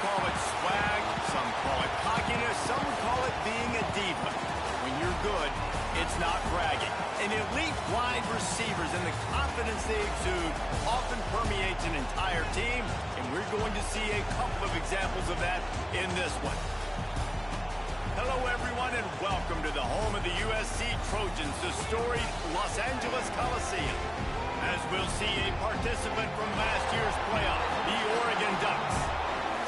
call it swag, some call it cockiness, some would call it being a diva. When you're good, it's not bragging. And elite wide receivers and the confidence they exude often permeates an entire team, and we're going to see a couple of examples of that in this one. Hello, everyone, and welcome to the home of the USC Trojans, the storied Los Angeles Coliseum. As we'll see a participant from last year's playoff, the Oregon Ducks,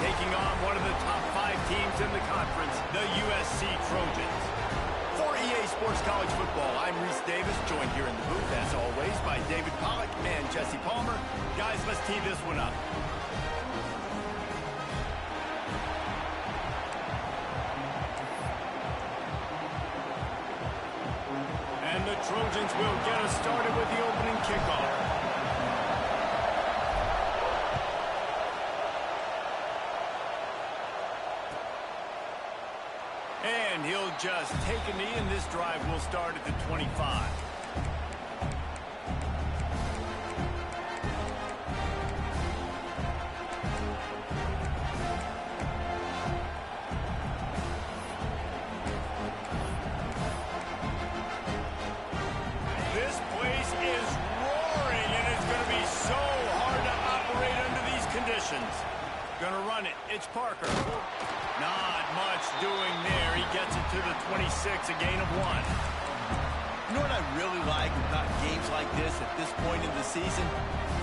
taking on one of the top 5 teams in the conference, the USC Trojans. For EA Sports College Football, I'm Reese Davis, joined here in the booth, as always, by David Pollack and Jesse Palmer. Guys, let's tee this one up. And the Trojans will get us started with the opening kickoff. And he'll just take a knee, and this drive will start at the 25. This place is roaring, and it's going to be so hard to operate under these conditions. Going to run it. It's Parker. Not much doing there. He gets it to the 26, a gain of 1. You know what I really like about games like this at this point in the season?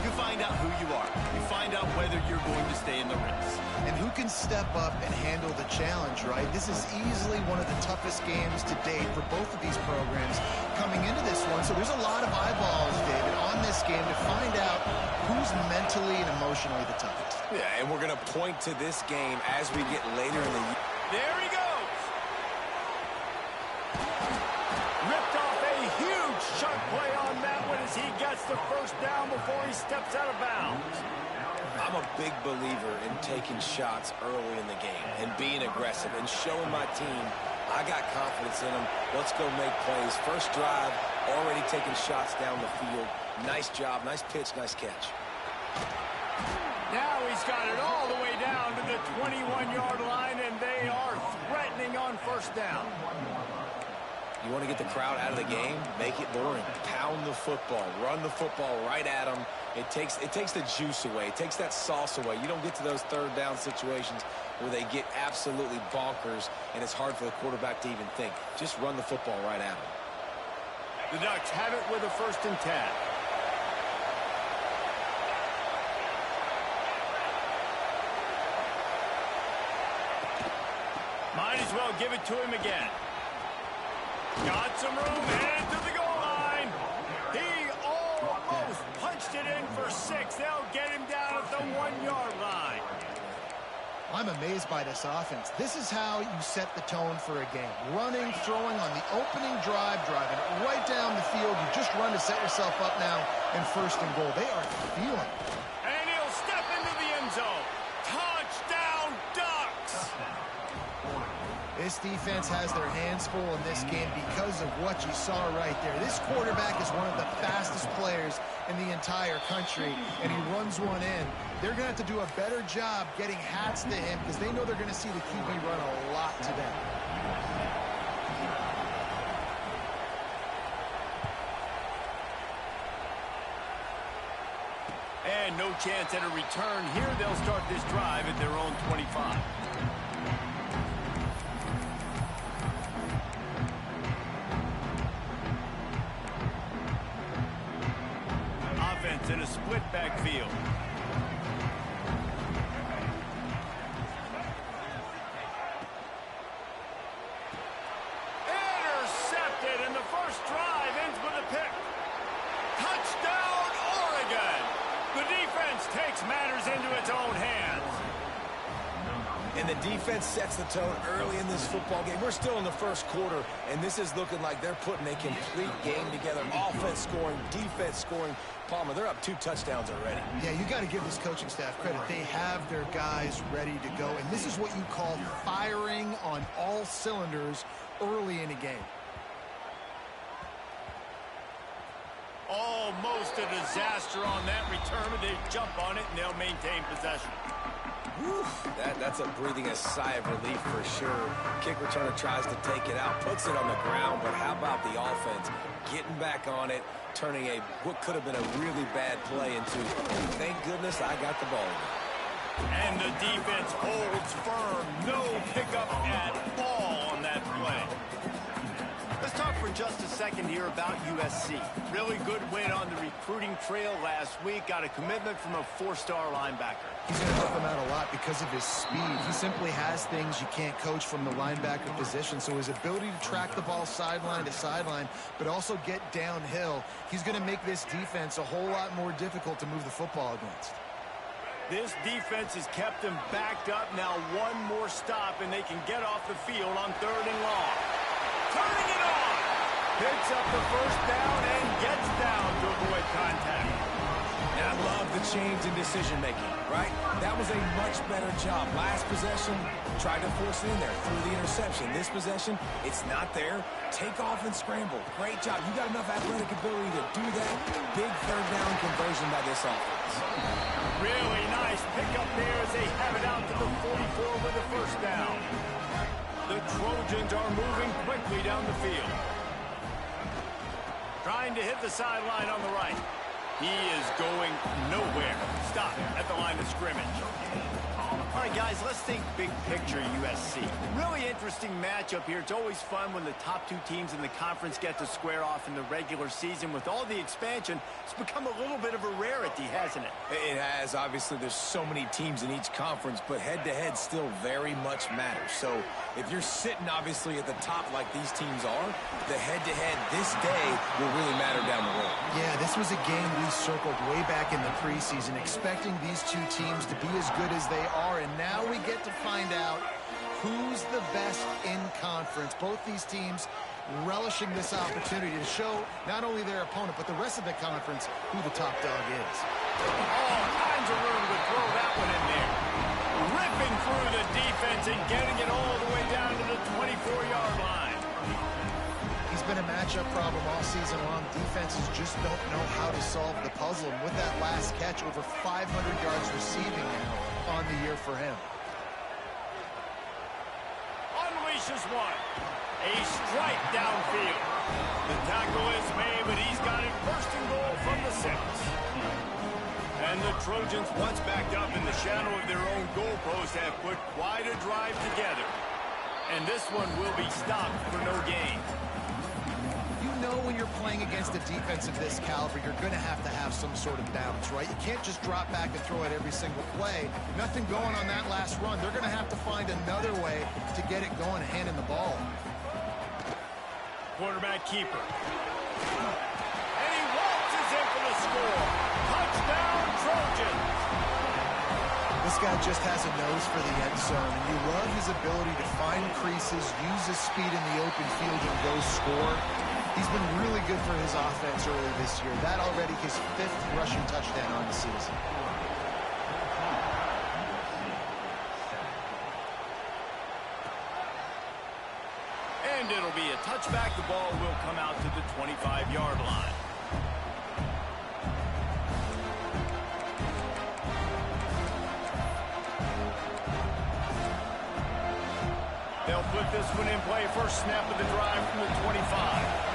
You find out who you are. You find out whether you're going to stay in the race. And who can step up and handle the challenge, right? This is easily one of the toughest games to date for both of these programs coming into this one. So there's a lot of eyeballs, David, on this game to find out who's mentally and emotionally the toughest. Yeah, and we're going to point to this game as we get later in the year. There he goes. Ripped off a huge sharp play on that one as he gets the first down before he steps out of bounds. I'm a big believer in taking shots early in the game and being aggressive and showing my team I got confidence in them. Let's go make plays. First drive, already taking shots down the field. Nice job, nice pitch, nice catch. Now he's got it all the way down to the 21-yard line, and they are threatening on first down. You want to get the crowd out of the game? Make it boring. Pound the football. Run the football right at them. It takes the juice away. It takes that sauce away. You don't get to those third down situations where they get absolutely bonkers, and it's hard for the quarterback to even think. Just run the football right at them. The Ducks have it with a 1st and 10. Might as well give it to him again. Got some room, headed to the goal line. He almost punched it in for 6. They'll get him down at the 1-yard line. I'm amazed by this offense. This is how you set the tone for a game. Running, throwing on the opening drive, driving right down the field. You just run to set yourself up now in 1st and goal. They are feeling it. And he'll step into the end zone. Touchdown, Ducks! This defense has their hands full in this game because of what you saw right there. This quarterback is one of the fastest players in the entire country, and he runs one in. They're going to have to do a better job getting hats to him because they know they're going to see the QB run a lot today. And no chance at a return here. They'll start this drive at their own 25. Offense in a split backfield. Intercepted, and the first drive ends with a pick. Touchdown, Oregon! The defense takes matters into its own hands. And the defense sets the tone early in this football game. We're still in the 1st quarter, and this is looking like they're putting a complete game together. Offense scoring, defense scoring. Palmer, they're up 2 touchdowns already. Yeah, you got to give this coaching staff credit. They have their guys ready to go, and this is what you call firing on all cylinders early in a game. Almost a disaster on that return, but they jump on it and they'll maintain possession. Whew, that's a breathing a sigh of relief for sure. Kick returner tries to take it out, puts it on the ground, but how about the offense getting back on it, turning what could have been a really bad play into, thank goodness I got the ball. And the defense holds firm. No pickup at all on that play. Let's talk for just a second here about USC. Really good win on the recruiting trail last week. Got a commitment from a four-star linebacker. He's going to help them out a lot because of his speed. He simply has things you can't coach from the linebacker position. So his ability to track the ball sideline to sideline, but also get downhill, he's going to make this defense a whole lot more difficult to move the football against. This defense has kept them backed up. Now one more stop, and they can get off the field on 3rd and long. Turning it on. Picks up the first down and gets down to avoid contact. And I love the change in decision-making, right? That was a much better job. Last possession, tried to force it in there, threw the interception. This possession, it's not there. Take off and scramble. Great job. You got enough athletic ability to do that. Big 3rd down conversion by this offense. Really nice pickup there as they have it out to the 44 with the first down. The Trojans are moving quickly down the field. Trying to hit the sideline on the right. He is going nowhere. Stop at the line of scrimmage. All right, guys, let's think big picture USC. Really interesting matchup here. It's always fun when the top two teams in the conference get to square off in the regular season. With all the expansion, it's become a little bit of a rarity, hasn't it? It has. Obviously, there's so many teams in each conference, but head-to-head still very much matters. So if you're sitting, obviously, at the top like these teams are, the head-to-head this day will really matter down the road. Yeah, this was a game we circled way back in the preseason, expecting these two teams to be as good as they are, and now we get to find out who's the best in conference. Both these teams relishing this opportunity to show not only their opponent, but the rest of the conference who the top dog is. All kinds of room to throw that one in there. Ripping through the defense and getting it all the way down to the 24-yard line. He's been a matchup problem all season long. Defenses just don't know how to solve the puzzle. And with that last catch, over 500 yards receiving now on the year for him. Unleashes one. A strike downfield. The tackle is made, but he's got it 1st and goal from the 6. And the Trojans, once backed up in the shadow of their own goalpost, have put quite a drive together. And this one will be stopped for no gain. You know when you're playing against a defense of this caliber, you're going to have some sort of bounce, right? You can't just drop back and throw it every single play. Nothing going on that last run. They're going to have to find another way to get it going and hand in the ball. Quarterback keeper. And he waltzes in for the score. Touchdown, Trojans. This guy just has a nose for the end zone, and you love his ability to find creases, use his speed in the open field, and go score. He's been really good for his offense early this year. That already his 5th rushing touchdown on the season. And it'll be a touchback. The ball will come out to the 25-yard line. They'll put this one in play. First snap of the drive from the 25.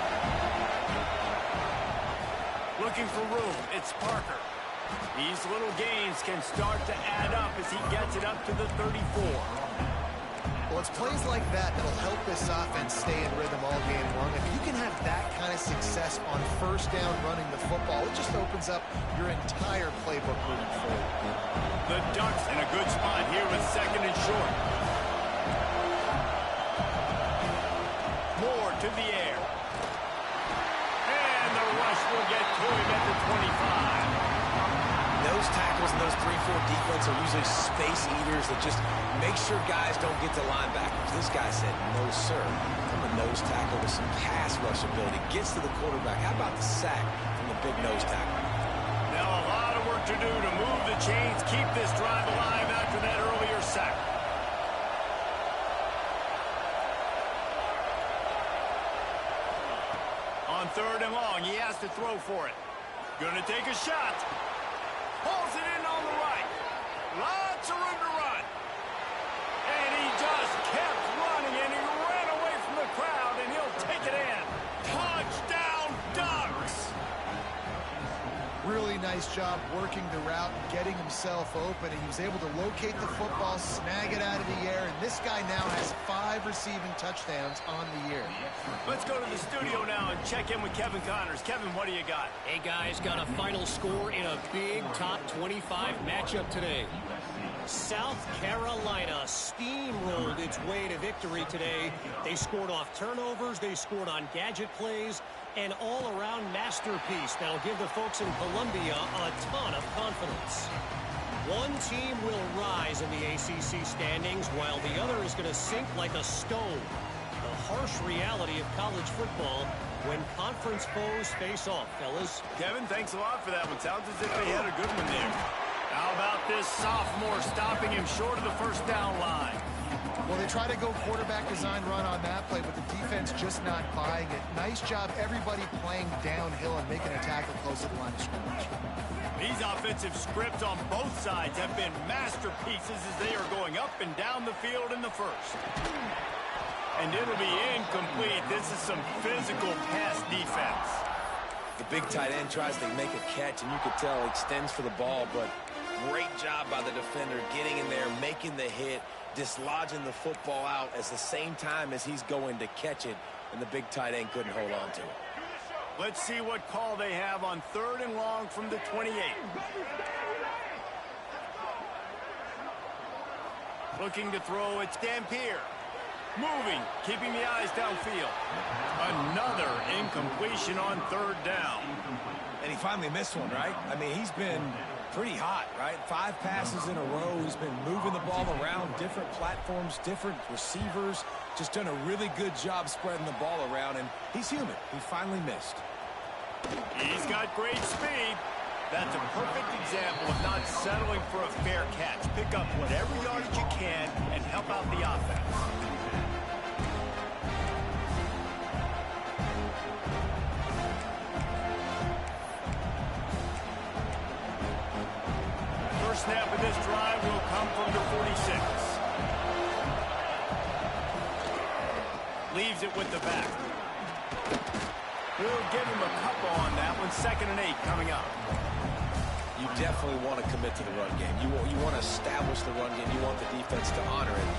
Looking for room. It's Parker. These little gains can start to add up as he gets it up to the 34. Well, it's plays like that that'll help this offense stay in rhythm all game long. If you can have that kind of success on 1st down running the football, it just opens up your entire playbook moving forward. The Ducks in a good spot here with 2nd and short. Moore to the air. And the rush will get to him at the 25. Those tackles and those 3-4 defense are usually space eaters that just make sure guys don't get to linebackers. This guy said, no, sir. I'm a nose tackle with some pass rush ability. Gets to the quarterback. How about the sack from the big nose tackle? Now a lot of work to do to move the chains, keep this drive alive after that earlier sack. On 3rd and long, he has to throw for it. Gonna take a shot. Pulls it in on the right. Lots of room to run. And he just kept running, and he ran away from the crowd, and he'll take it in. Touchdown, Ducks! Really nice job working the route and getting himself open. And he was able to locate the football, snag it out of the air, and this guy now has 5 receiving touchdowns on the year. Let's go to the studio now and check in with Kevin Connors. Kevin, what do you got? Hey, guys, got a final score in a big top 25 matchup today. South Carolina steamrolled its way to victory today. They scored off turnovers, they scored on gadget plays, an all-around masterpiece that'll give the folks in Columbia a ton of confidence. One team will rise in the ACC standings while the other is going to sink like a stone. The harsh reality of college football when conference foes face off, fellas. Kevin, thanks a lot for that one. Sounds as if they had a good one there. How about this sophomore stopping him short of the first down line? Well, they try to go quarterback design run on that play, but the defense just not buying it. Nice job, everybody playing downhill and making a tackle close to the line of scrimmage. These offensive scripts on both sides have been masterpieces as they are going up and down the field in the first. And it'll be incomplete. This is some physical pass defense. The big tight end tries to make a catch, and you could tell extends for the ball, but great job by the defender getting in there, making the hit, dislodging the football out at the same time as he's going to catch it, and the big tight end couldn't hold on to it. Let's see what call they have on 3rd and long from the 28. Looking to throw, it's Dampier. Moving, keeping the eyes downfield. Another incompletion on 3rd down. And he finally missed one, right? I mean, he's been pretty hot, right? 5 passes in a row. He's been moving the ball around, different platforms, different receivers. Just done a really good job spreading the ball around, and he's human. He finally missed. He's got great speed. That's a perfect example of not settling for a fair catch. Pick up whatever yardage you can and help out the offense. First snap of this drive will come from the 46. Leaves it with the back. We'll give him a couple on that one. 2nd and 8 coming up. You definitely want to commit to the run game. You want to establish the run game. You want the defense to honor it.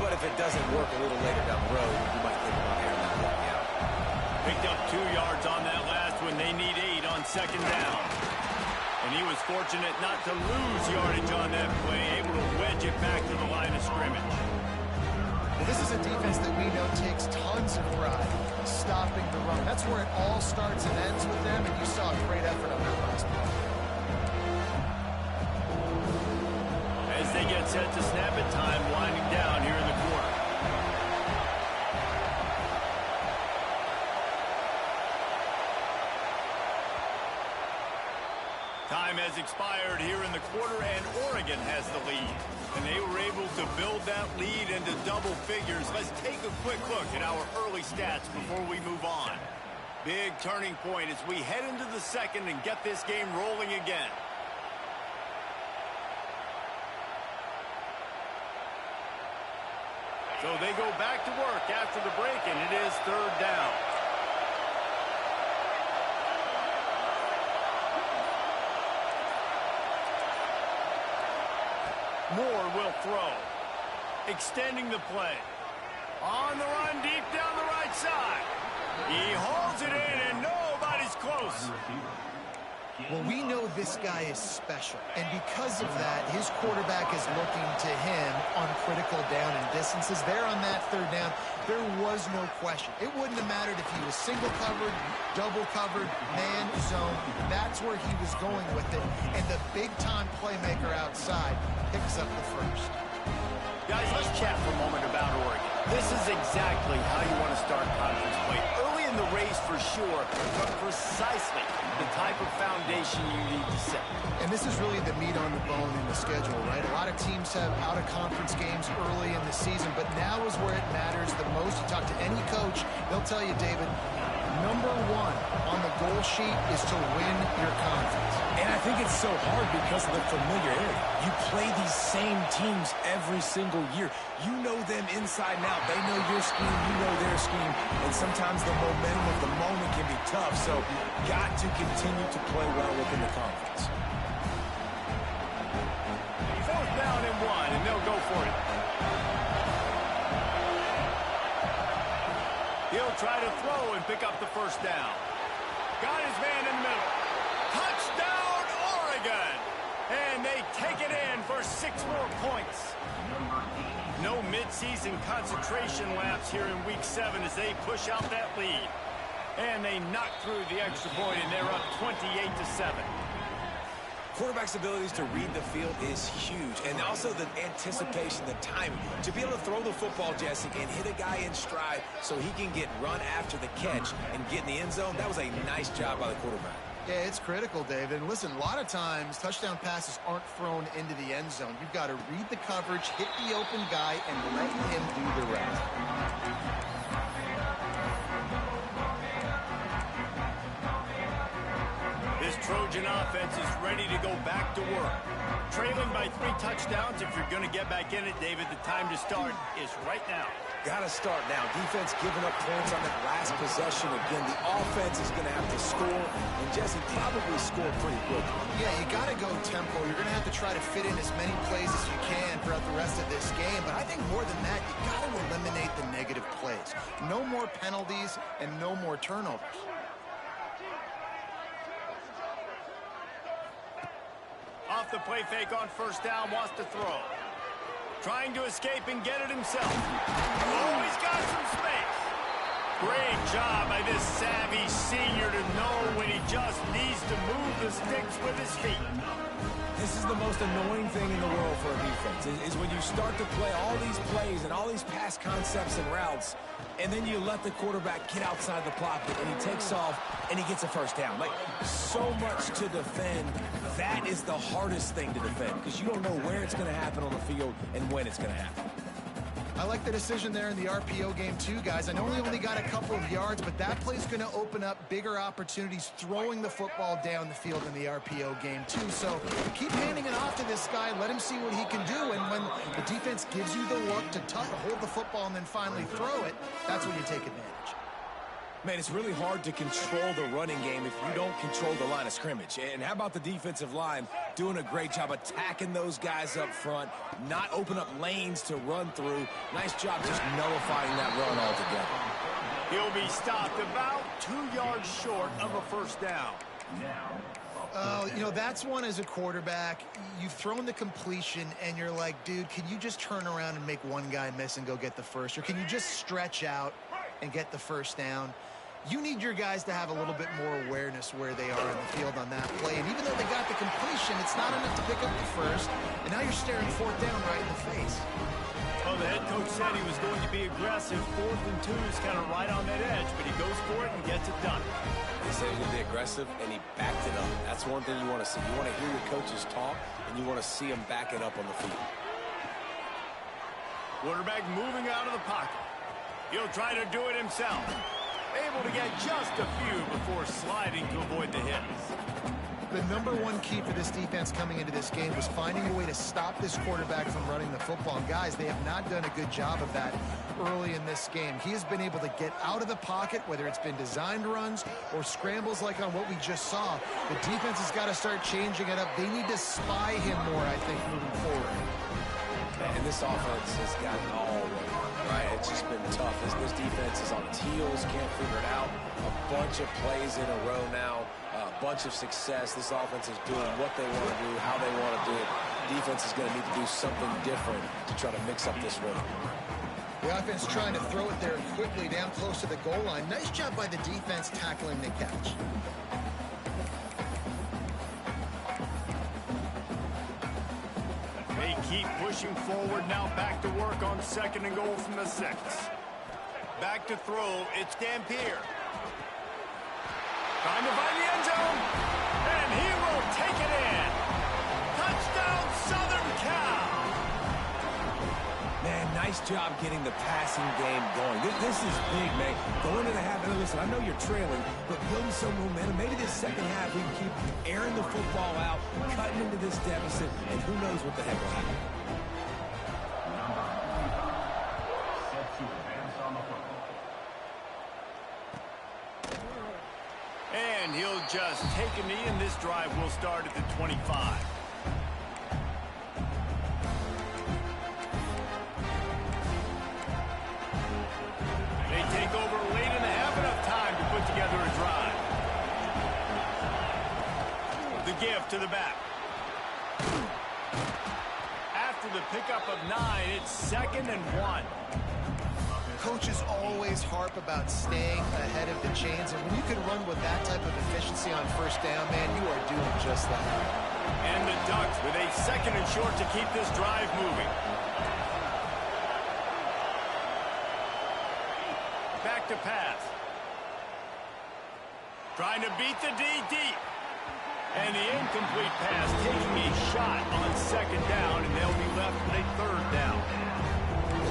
But if it doesn't work a little later down the road, you might think about airing that ball out. Picked up 2 yards on that last one. They need 8 on 2nd down. And he was fortunate not to lose yardage on that play, able to wedge it back to the line of scrimmage. Well, this is a defense that we know takes tons of pride stopping the run. That's where it all starts and ends with them, and you saw a great effort on that last play. As they get set to snap it, time winding down here in the quarter. Time has expired here in the quarter, and Oregon has the lead. And they were able to build that lead into double figures. Let's take a quick look at our early stats before we move on. Big turning point as we head into the second and get this game rolling again. So they go back to work after the break, and it is 3rd down. Moore will throw. Extending the play. On the run, deep down the right side. He holds it in, and nobody's close. Well, we know this guy is special, and because of that, his quarterback is looking to him on critical down and distances. There on that 3rd down, there was no question. It wouldn't have mattered if he was single covered, double covered, man, zone. That's where he was going with it, and the big-time playmaker outside picks up the first. Guys, let's chat for a moment about Oregon. This is exactly how you want to start conference play. Early in the race for sure, but precisely the type of foundation you need to set. And this is really the meat on the bone in the schedule, right? A lot of teams have out-of-conference games early in the season, but now is where it matters the most. You talk to any coach, they'll tell you, David, number 1 on the goal sheet is to win your conference. And I think think it's so hard because of the familiarity. You play these same teams every single year. You know them inside and out. They know your scheme, you know their scheme, and sometimes the momentum of the moment can be tough, so got to continue to play well within the conference. 4th down and 1, and they'll go for it. He'll try to throw and pick up the 1st down. Got his man in the middle. Touchdown, Oregon! And they take it in for 6 more points. No midseason concentration laps here in Week 7 as they push out that lead. And they knock through the extra point, and they're up 28-7. Quarterback's abilities to read the field is huge, and also the anticipation, the timing. To be able to throw the football, Jesse, and hit a guy in stride so he can get run after the catch and get in the end zone, that was a nice job by the quarterback. Yeah, it's critical, David. And listen, a lot of times touchdown passes aren't thrown into the end zone. You've got to read the coverage, hit the open guy, and let him do the rest. This Trojan offense is ready to go back to work. Trailing by 3 touchdowns. If you're going to get back in it, David, the time to start is right now. Got to start now. Defense giving up points on that last possession. Again, the offense is going to have to score, and Jesse probably scored pretty quickly. Yeah, you got to go tempo. You're going to have to try to fit in as many plays as you can throughout the rest of this game. But I think more than that, you got to eliminate the negative plays. No more penalties and no more turnovers. Off the play fake on 1st down, wants to throw. Trying to escape and get it himself. Oh, he's got some space. Great job by this savvy senior to know when he just needs to move the sticks with his feet. This is the most annoying thing in the world for a defense, is when you start to play all these plays and all these pass concepts and routes, and then you let the quarterback get outside the pocket, and he takes off, and he gets a 1st down. Like, so much to defend. That is the hardest thing to defend, because you don't know where it's going to happen on the field and when it's going to happen. I like the decision there in the RPO game too, guys. I know he only got a couple of yards, but that play's going to open up bigger opportunities throwing the football down the field in the RPO game too. So keep handing it off to this guy. Let him see what he can do. And when the defense gives you the look to hold the football and then finally throw it, that's when you take advantage. Man, it's really hard to control the running game if you don't control the line of scrimmage. And how about the defensive line doing a great job attacking those guys up front, not open up lanes to run through. Nice job just nullifying that run altogether. He'll be stopped about 2 yards short of a 1st down. You know, that's one as a quarterback. You've thrown the completion, and you're like, dude, can you just turn around and make one guy miss and go get the 1st? Or can you just stretch out and get the 1st down? You need your guys to have a little bit more awareness where they are in the field on that play. And even though they got the completion, it's not enough to pick up the 1st. And now you're staring 4th down right in the face. Well, the head coach said he was going to be aggressive. 4th and 2 is kind of right on that edge, but he goes for it and gets it done. He said he was going to be aggressive, and he backed it up. That's one thing you want to see. You want to hear your coaches talk, and you want to see them back it up on the field. Quarterback moving out of the pocket. He'll try to do it himself. Able to get just a few before sliding to avoid the hits. The number one key for this defense coming into this game was finding a way to stop this quarterback from running the football. And guys, they have not done a good job of that early in this game. He has been able to get out of the pocket, whether it's been designed runs or scrambles like on what we just saw. The defense has got to start changing it up. They need to spy him more, I think, moving forward. And this offense has gotten all right. It's just been tough. This defense is on its heels, can't figure it out. A bunch of plays in a row now, a bunch of success. This offense is doing what they want to do, how they want to do it. Defense is going to need to do something different to try to mix up this rhythm. The offense trying to throw it there quickly down close to the goal line. Nice job by the defense tackling the catch. They keep pushing forward now, back to work on 2nd and goal from the 6. Back to throw, it's Dampier. Trying to find the end zone, and he will take it in. Touchdown, Southern Cal. Man, nice job getting the passing game going. This is big, man. Going to the half, and listen, I know you're trailing, but building some momentum. Maybe this second half we can keep airing the football out, into this deficit, and who knows what the heck will happen. And he'll just take a knee, and this drive will start at the 25. They take over late in the half, enough time to put together a drive. The give to the back. After the pickup of 9, it's 2nd and 1. Coaches always harp about staying ahead of the chains, and when you can run with that type of efficiency on first down, man, you are doing just that. And the Ducks with a 2nd and short to keep this drive moving. Back to pass. Trying to beat the D deep. And the incomplete pass taking a shot on 2nd down, and they'll be left with a 3rd down.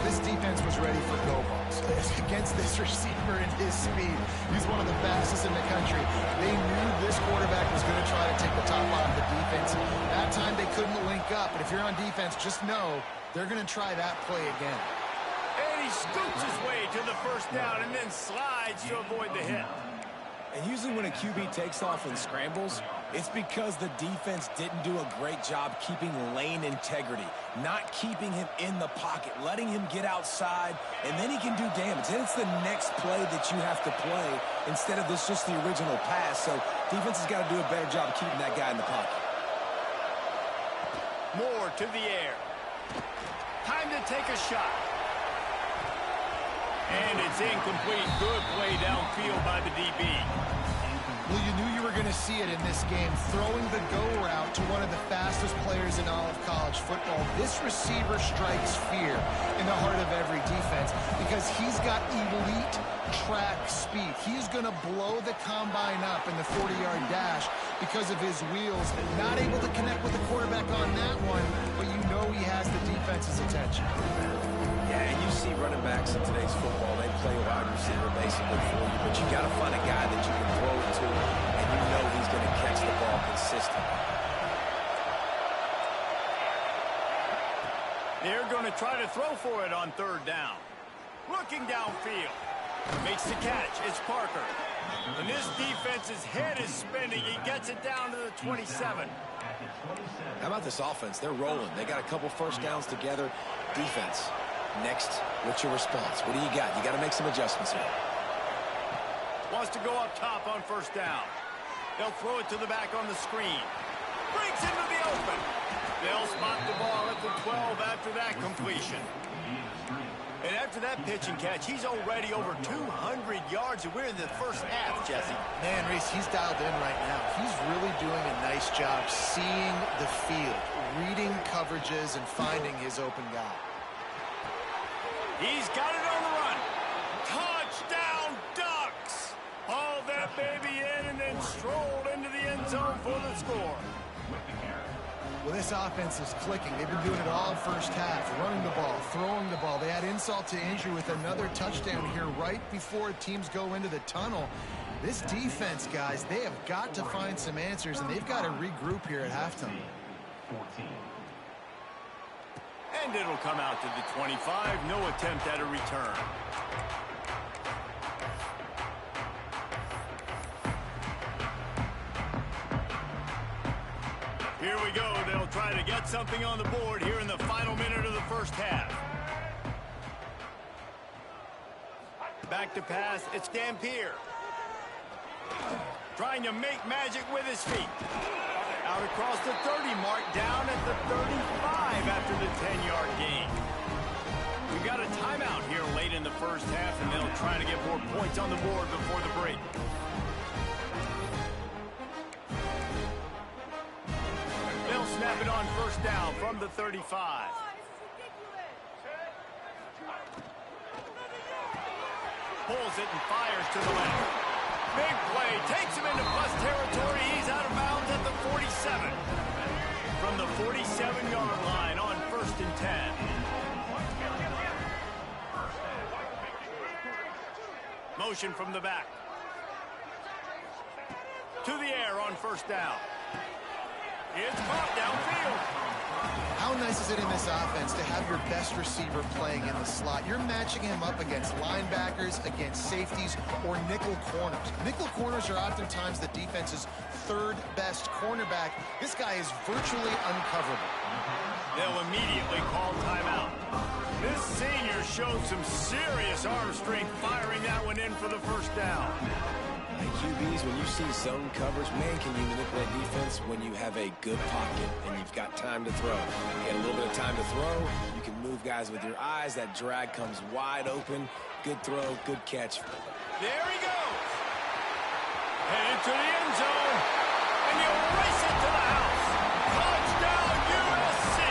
This defense was ready for go balls. Against this receiver and his speed, he's one of the fastest in the country. They knew this quarterback was going to try to take the top off the defense. That time they couldn't link up, but if you're on defense, just know they're going to try that play again. And he scoops his way to the 1st down and then slides to avoid the hit. And usually when a QB takes off and scrambles, it's because the defense didn't do a great job keeping lane integrity, not keeping him in the pocket, letting him get outside, and then he can do damage. Then it's the next play that you have to play instead of this just the original pass. So defense has got to do a better job keeping that guy in the pocket. Moore to the air. Time to take a shot. And it's incomplete. Good play downfield by the DB. Well, you knew you were going to see it in this game, throwing the go route to one of the fastest players in all of college football. This receiver strikes fear in the heart of every defense because he's got elite track speed. He's going to blow the combine up in the 40-yard dash because of his wheels. Not able to connect with the quarterback on that one, but you know he has the defense's attention. Yeah, and you see running backs in today's football, they play wide receiver basically for you, but you got to find a guy that you can throw it to, and you know he's going to catch the ball consistently. They're going to try to throw for it on 3rd down. Looking downfield. Makes the catch. It's Parker. And this defense's head is spinning. He gets it down to the 27. How about this offense? They're rolling. They got a couple 1st downs together. Defense. Next, what's your response? What do you got? You got to make some adjustments here. Wants to go up top on 1st down. They'll throw it to the back on the screen. Breaks into the open. They'll spot the ball at the 12 after that completion. And after that pitch and catch, he's already over 200 yards, and we're in the 1st half, Jesse. Man, Reese, he's dialed in right now. He's really doing a nice job seeing the field, reading coverages, and finding his open guy. He's got it on the run. Touchdown, Ducks! Hauled that baby in and then strolled into the end zone for the score. Well, this offense is clicking. They've been doing it all first half, running the ball, throwing the ball. They add insult to injury with another touchdown here right before teams go into the tunnel. This defense, guys, they have got to find some answers, and they've got to regroup here at halftime. And it'll come out to the 25. No attempt at a return. Here we go. They'll try to get something on the board here in the final minute of the 1st half. Back to pass. It's Dampier. Trying to make magic with his feet. Out across the 30 mark, down at the 35 after the 10-yard gain. We've got a timeout here late in the 1st half, and they'll try to get more points on the board before the break. They'll snap it on 1st down from the 35. Pulls it and fires to the left. Big play, takes him into plus territory. He's out of bounds at the 47. From the 47-yard line on 1st and 10. Motion from the back. To the air on 1st down. It's caught downfield. How nice is it in this offense to have your best receiver playing in the slot? You're matching him up against linebackers, against safeties, or nickel corners. Nickel corners are oftentimes the defense's third best cornerback. This guy is virtually uncoverable. They'll immediately call timeout. This senior showed some serious arm strength firing that one in for the first down. QBs, when you see zone coverage, man, can you manipulate defense when you have a good pocket and you've got time to throw. You get a little bit of time to throw, you can move guys with your eyes. That drag comes wide open. Good throw, good catch. There he goes. Headed to the end zone. And you race it to the house. Touchdown, USC.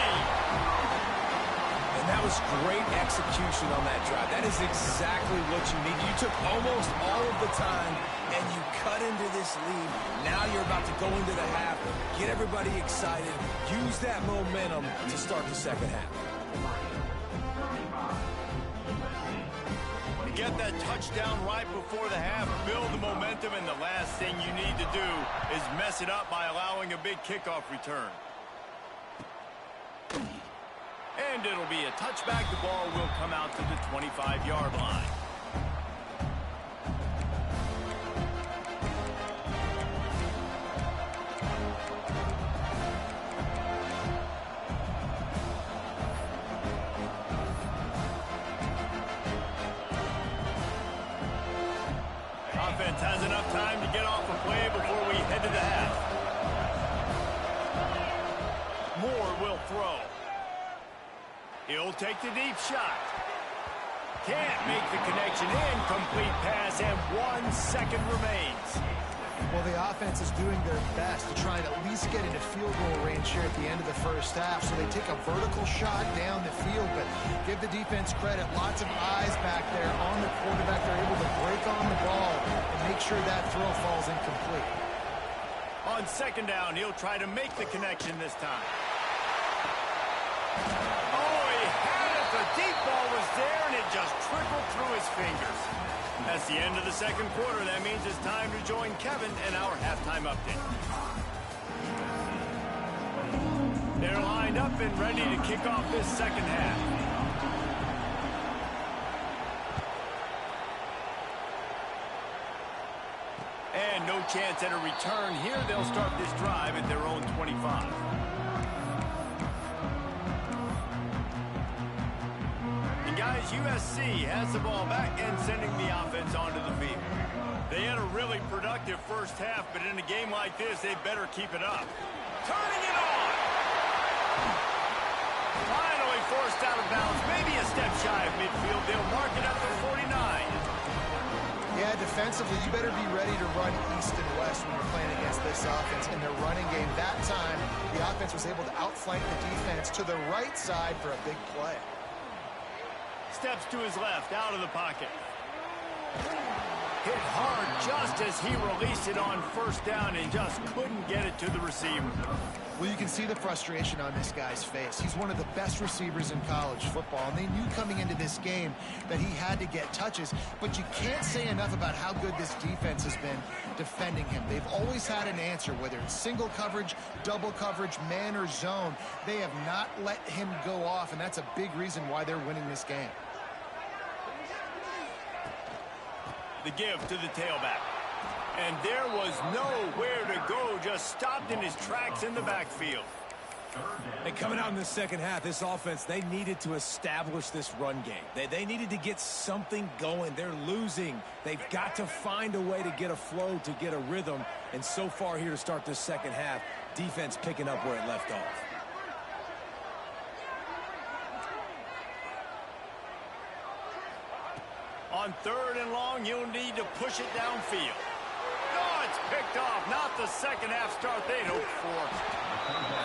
And that was great execution on that drive. That is exactly what you need. You took almost all of the time, and you cut into this lead. Now you're about to go into the half, get everybody excited, use that momentum to start the second half. Get that touchdown right before the half, build the momentum, and the last thing you need to do is mess it up by allowing a big kickoff return. And it'll be a touchback. The ball will come out to the 25-yard line. Offense has enough time to get off the play before we head to the half. Moore will throw. He'll take the deep shot. Can't make the connection. Incomplete pass, and 1 second remains. Well, the offense is doing their best to try and at least get into field goal range here at the end of the first half. So they take a vertical shot down the field, but give the defense credit. Lots of eyes back there on the quarterback. They're able to break on the ball and make sure that throw falls incomplete. On second down, he'll try to make the connection this time. Oh, he had it. The deep ball was there, and it just trickled through his fingers. That's the end of the second quarter. That means it's time to join Kevin and our halftime update. They're lined up and ready to kick off this second half. And no chance at a return here. They'll start this drive at their own 25. Guys, USC has the ball back and sending the offense onto the field. They had a really productive first half, but in a game like this, they better keep it up. Turning it on! Finally forced out of bounds, maybe a step shy of midfield. They'll mark it at the 49. Yeah, defensively, you better be ready to run east and west when you're playing against this offense in their running game. That time, the offense was able to outflank the defense to the right side for a big play. Steps to his left, out of the pocket. Hit hard just as he released it on first down and just couldn't get it to the receiver. Well, you can see the frustration on this guy's face. He's one of the best receivers in college football, and they knew coming into this game that he had to get touches, but you can't say enough about how good this defense has been defending him. They've always had an answer, whether it's single coverage, double coverage, man or zone. They have not let him go off, and that's a big reason why they're winning this game. The give to the tailback. And there was nowhere to go, just stopped in his tracks in the backfield. And coming out in the second half, this offense, they needed to establish this run game. They needed to get something going. They're losing. They've got to find a way to get a flow, to get a rhythm. And so far here to start this second half, defense picking up where it left off. On third and long, you'll need to push it downfield. Oh, it's picked off. Not the second half start they'd hoped for.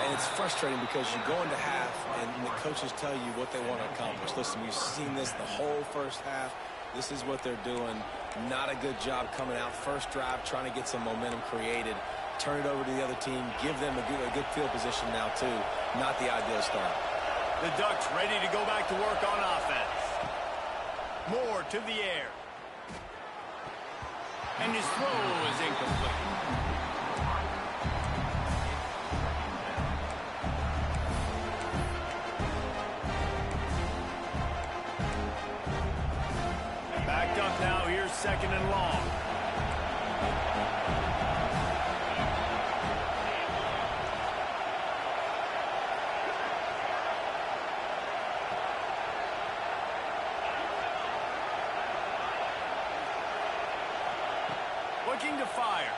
And it's frustrating because you go into half and the coaches tell you what they want to accomplish. Listen, we've seen this the whole first half. This is what they're doing. Not a good job coming out. First drive, trying to get some momentum created. Turn it over to the other team. Give them a good field position now, too. Not the ideal start. The Ducks ready to go back to work on offense. Moore to the air. And his throw is incomplete. second and long. Looking to fire.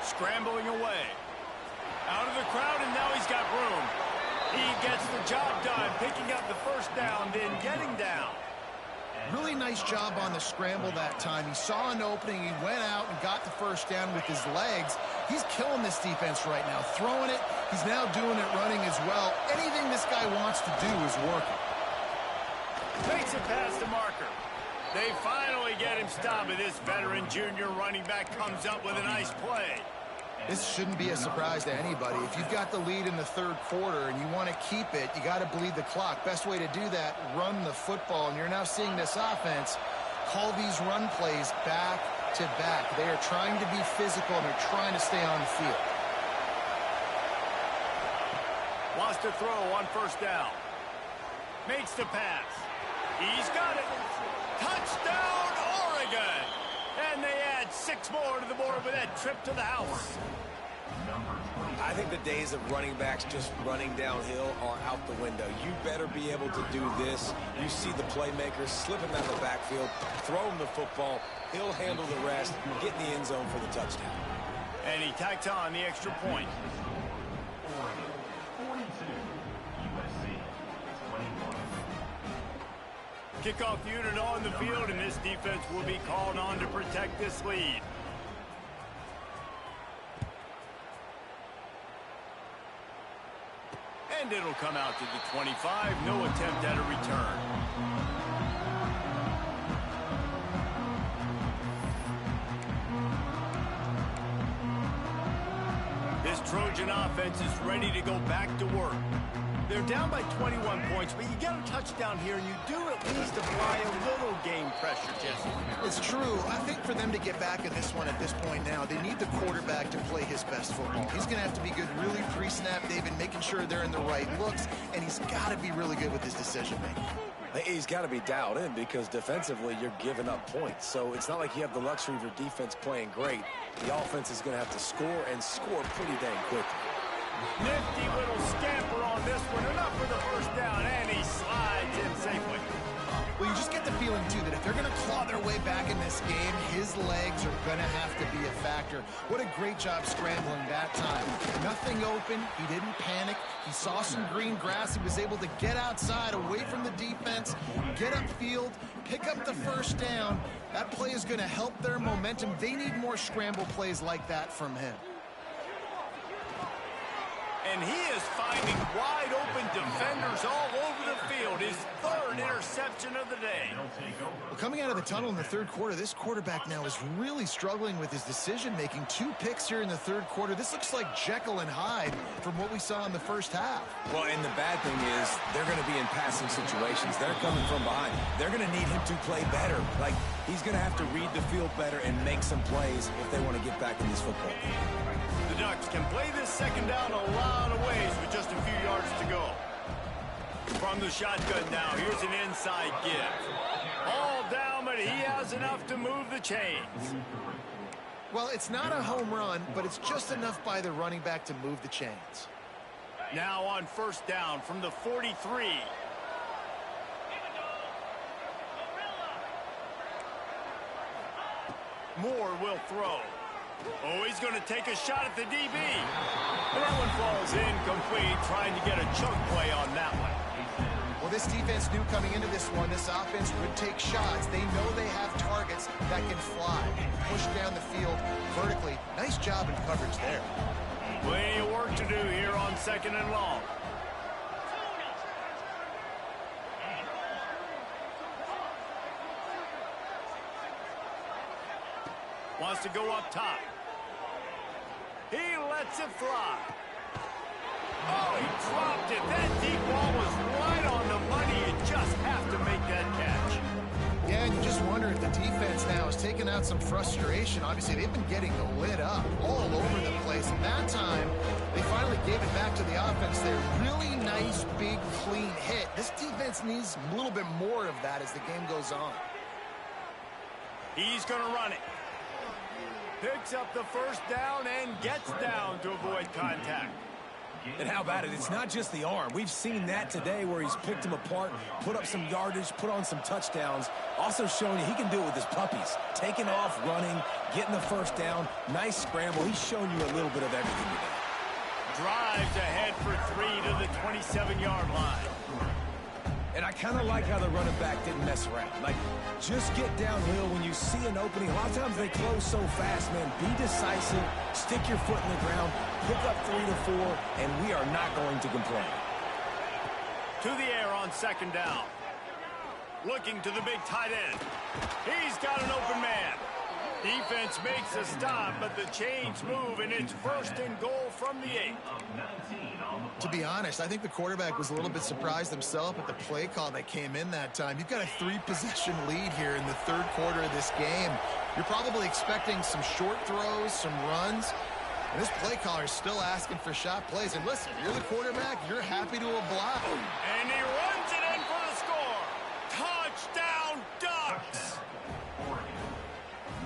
Scrambling away. Out of the crowd, and now he's got room. He gets the job done, picking up the first down, then getting down. Really nice job on the scramble that time. He saw an opening, he went out and got the first down with his legs. He's killing this defense right now, throwing it. He's now doing it running as well. Anything this guy wants to do is working. Makes it past the marker. They finally get him stopped, and this veteran junior running back comes up with a nice play. This shouldn't be a surprise to anybody. If you've got the lead in the third quarter and you want to keep it, you got to bleed the clock. Best way to do that, run the football. And you're now seeing this offense call these run plays back to back. They are trying to be physical, and they're trying to stay on the field. Wants to throw on first down. Makes the pass. He's got it. Touchdown, Oregon! And they add 6 more to the board with that trip to the house. I think the days of running backs just running downhill are out the window. You better be able to do this. You see the playmakers slipping down the backfield, throw him the football. He'll handle the rest, get in the end zone for the touchdown. And he tacks on the extra point. 42, USC 21. Kickoff unit on the field, and this defense will be called on to protect this lead. And it'll come out to the 25. No attempt at a return. This Trojan offense is ready to go back to work. They're down by 21 points, but you get a touchdown here, and you do at least apply a little game pressure, Jesse. It's true. I think for them to get back in this one at this point now, they need the quarterback to play his best football. He's going to have to be good really pre-snap, David, making sure they're in the right looks, and he's got to be really good with his decision-making. He's got to be dialed in because defensively you're giving up points. So it's not like you have the luxury of your defense playing great. The offense is going to have to score and score pretty dang quickly. Nifty little scamper on this one. Enough for the first down, and he slides in safely. Well, you just get the feeling, too, that if they're going to claw their way back in this game, his legs are going to have to be a factor. What a great job scrambling that time. Nothing open. He didn't panic. He saw some green grass. He was able to get outside, away from the defense, get upfield, pick up the first down. That play is going to help their momentum. They need more scramble plays like that from him. And he is finding wide-open defenders all over the field. His third interception of the day. Well, coming out of the tunnel in the third quarter, this quarterback now is really struggling with his decision-making. 2 picks here in the third quarter. This looks like Jekyll and Hyde from what we saw in the first half. Well, and the bad thing is they're going to be in passing situations. They're coming from behind. They're going to need him to play better. Like, he's going to have to read the field better and make some plays if they want to get back in this football game. The Ducks can play this second down a lot of ways with just a few yards to go. From the shotgun now, here's an inside give. All down, but he has enough to move the chains. Well, it's not a home run, but it's just enough by the running back to move the chains. Now on first down from the 43. Moore will throw. Oh, he's going to take a shot at the DB. And that one falls incomplete, trying to get a chunk play on that one. Well, this defense knew coming into this one, this offense would take shots. They know they have targets that can fly, push down the field vertically. Nice job in coverage there. Plenty of work to do here on second and long. Wants to go up top. He lets it fly. Oh, he dropped it. That deep ball was right on the money. You just have to make that catch. Yeah, and you just wonder if the defense now is taking out some frustration. Obviously, they've been getting lit up all over the place. And that time, they finally gave it back to the offense there. Really nice, big, clean hit. This defense needs a little bit more of that as the game goes on. He's going to run it. Picks up the first down and gets down to avoid contact. And how about it? It's not just the arm. We've seen that today where he's picked them apart, put up some yardage, put on some touchdowns. Also showing you he can do it with his puppies. Taking off, running, getting the first down. Nice scramble. He's shown you a little bit of everything today. Drives ahead for 3 to the 27-yard line. And I kind of like how the running back didn't mess around. Like, just get downhill when you see an opening. A lot of times they close so fast, man. Be decisive, stick your foot in the ground, pick up 3 to 4, and we are not going to complain. To the air on second down. Looking to the big tight end. He's got an open man. Defense makes a stop, but the chains move, and it's first and goal from the 8. To be honest, I think the quarterback was a little bit surprised himself at the play call that came in that time. You've got a 3-possession lead here in the third quarter of this game. You're probably expecting some short throws, some runs. And this play caller is still asking for shot plays. And listen, you're the quarterback, you're happy to oblige. And he runs it in for the score. Touchdown, Ducks!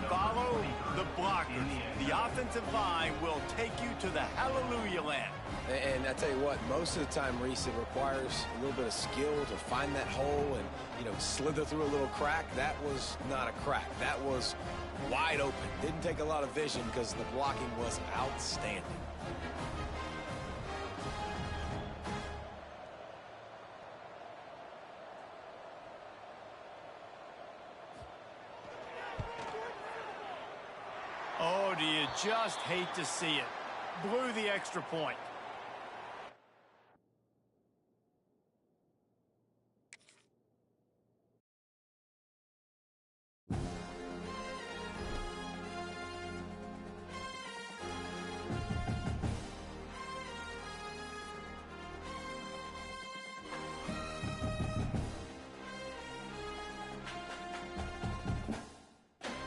Follow the blockers. The offensive line will take you to the hallelujah land. And I tell you what, most of the time, Reese, it requires a little bit of skill to find that hole and, slither through a little crack. That was not a crack. That was wide open. Didn't take a lot of vision because the blocking was outstanding. Oh, do you just hate to see it? Blew the extra point.